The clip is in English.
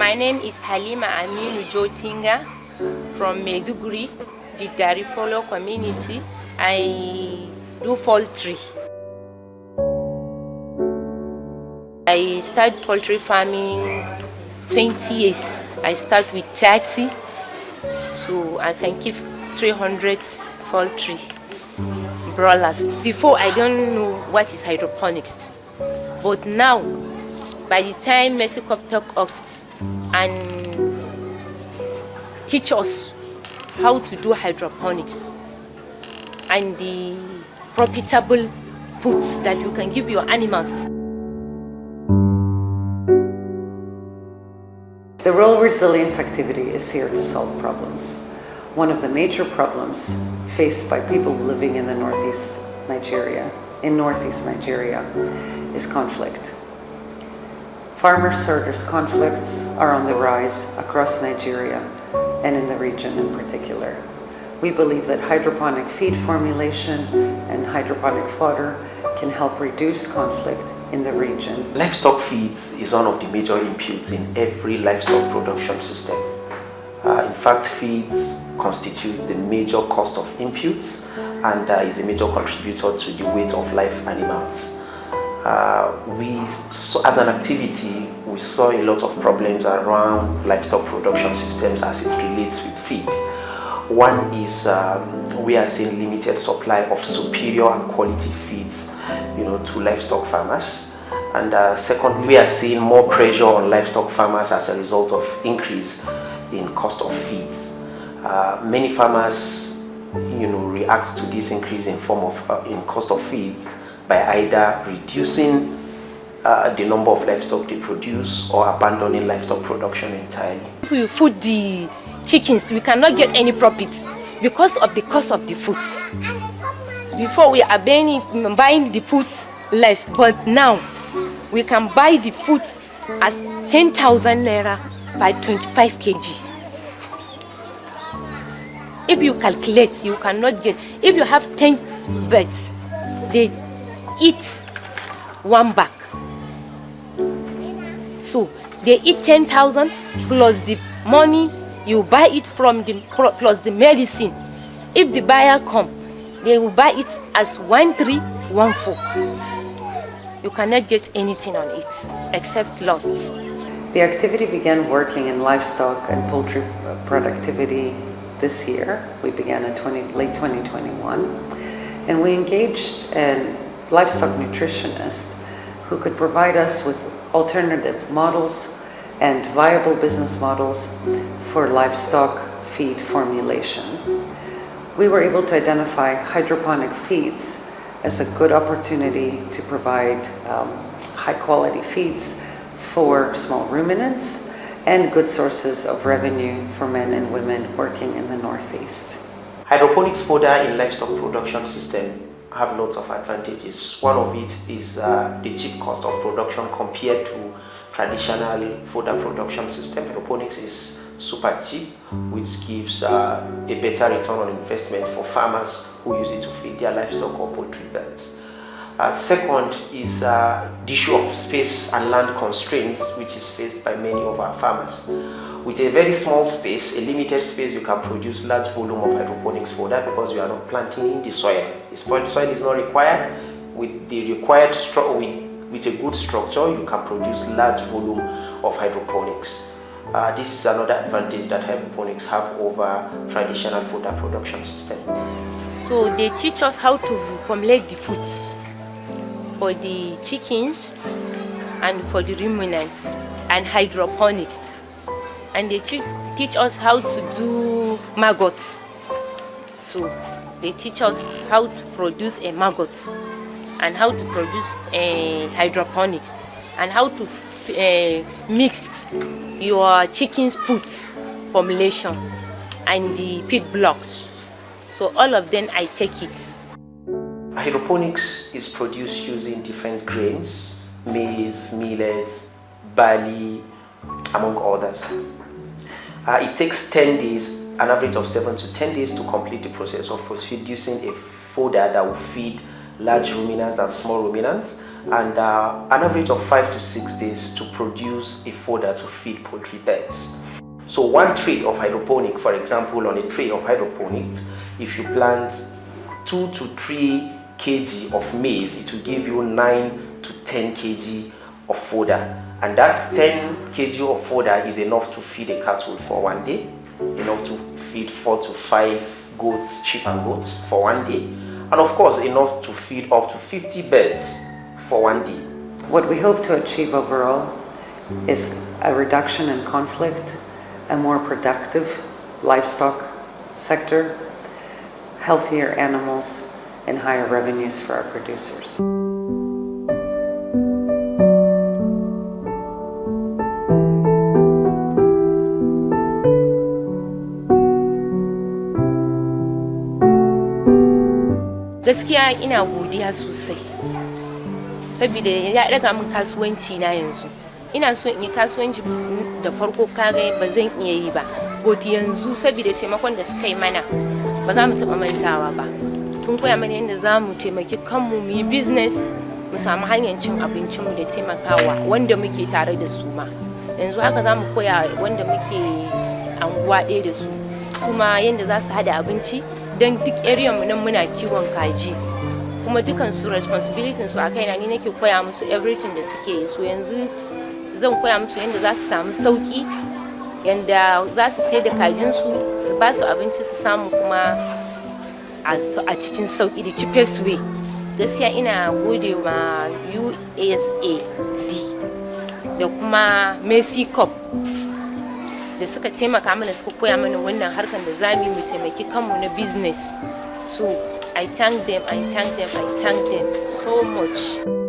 My name is Halima Aminu Jotinga from Maiduguri, the Darifolo community. I do poultry. I started poultry farming 20 years. I start with 30, so I can keep 300 poultry broilers. Before, I don't know what is hydroponics, but now, by the time Mexico taught us and teach us how to do hydroponics and the profitable foods that you can give your animals. The rural resilience activity is here to solve problems. One of the major problems faced by people living in Northeast Nigeria is conflict. Farmer-sorters conflicts are on the rise across Nigeria and in the region in particular. We believe that hydroponic feed formulation and hydroponic fodder can help reduce conflict in the region. Livestock feeds is one of the major inputs in every livestock production system. In fact, feeds constitutes the major cost of inputs and is a major contributor to the weight of live animals. As an activity, we saw a lot of problems around livestock production systems as it relates with feed. One is we are seeing limited supply of superior and quality feeds, to livestock farmers. And secondly, we are seeing more pressure on livestock farmers as a result of increase in cost of feeds. Many farmers, react to this increase in cost of feeds by either reducing the number of livestock they produce or abandoning livestock production entirely. If we feed the chickens, we cannot get any profit because of the cost of the food. Before we are buying the food less, but now we can buy the food as 10,000 naira by 25 kg. If you calculate, you cannot get. If you have 10 birds, they eat one bag. So they eat 10,000 plus the money you buy it from them plus the medicine. If the buyer come, they will buy it as 1314. You cannot get anything on it except lost. The activity began working in livestock and poultry productivity this year. We began in late 2021, and we engaged a livestock nutritionist who could provide us with alternative models and viable business models for livestock feed formulation. We were able to identify hydroponic feeds as a good opportunity to provide high quality feeds for small ruminants and good sources of revenue for men and women working in the Northeast. Hydroponics fodder in livestock production system have lots of advantages. One of it is the cheap cost of production compared to traditional fodder production system. Hydroponics is super cheap, which gives a better return on investment for farmers who use it to feed their livestock or poultry birds. Second is the issue of space and land constraints, which is faced by many of our farmers. With a very small space, a limited space, you can produce large volume of hydroponics fodder because you are not planting in the soil. The soil is not required. With the required with a good structure, you can produce large volume of hydroponics. This is another advantage that hydroponics have over traditional fodder production system. So they teach us how to formulate the foods for the chickens and for the ruminants and hydroponics. And they teach us how to do maggots. So they teach us how to produce a maggot and how to produce a hydroponics and how to mix your chicken's foods formulation and the feed blocks. So all of them I take it. Hydroponics is produced using different grains, maize, millets, barley, among others. It takes 10 days, an average of 7 to 10 days to complete the process of producing a fodder that will feed large ruminants and small ruminants, and an average of 5 to 6 days to produce a fodder to feed poultry birds. So one tray of hydroponic, for example, on a tray of hydroponics, if you plant 2 to 3 kg of maize, it will give you 9 to 10 kg of fodder. And that 10 kg of fodder is enough to feed a cattle for one day, enough to feed 4 to 5 goats, sheep and goats for one day, and of course enough to feed up to 50 birds for one day. What we hope to achieve overall is a reduction in conflict, a more productive livestock sector, healthier animals, and higher revenues for our producers. Gaskiya ina godiya sosai saboda ya daga min kasuwanci na yanzu. Ina so in yi kasuwanci da farko kaga ba zan iya yi ba. Godiya yanzu saboda taimakon da suka yi mana ba za mu taɓa mantawa ba. Sun koya mana yadda za mu taimaki kanmu mu yi business, mu samu hanyar cin abincinmu da taimakawa wanda muke tare da su ma. Yanzu haka za mu koya wanda muke anguwa ɗaya da su, su ma yadda za su hada abinci. Dan duk area mu nan muna kiwon kaji, kuma dukan su responsibility su akai na ni nake koya musu everything da suke yi. So yanzu zan koya musu yanda za su samu sauki, yanda za su sayar da kajin su ba su abinci su samu kuma a cikin sauki da cheapest way. Gaskiya ina gode ma USAID da kuma Mercy Cup da suka taimaka mana, suka koya mana wannan harkar da zamu mu taimaki kanmu na business. So I thank them so much.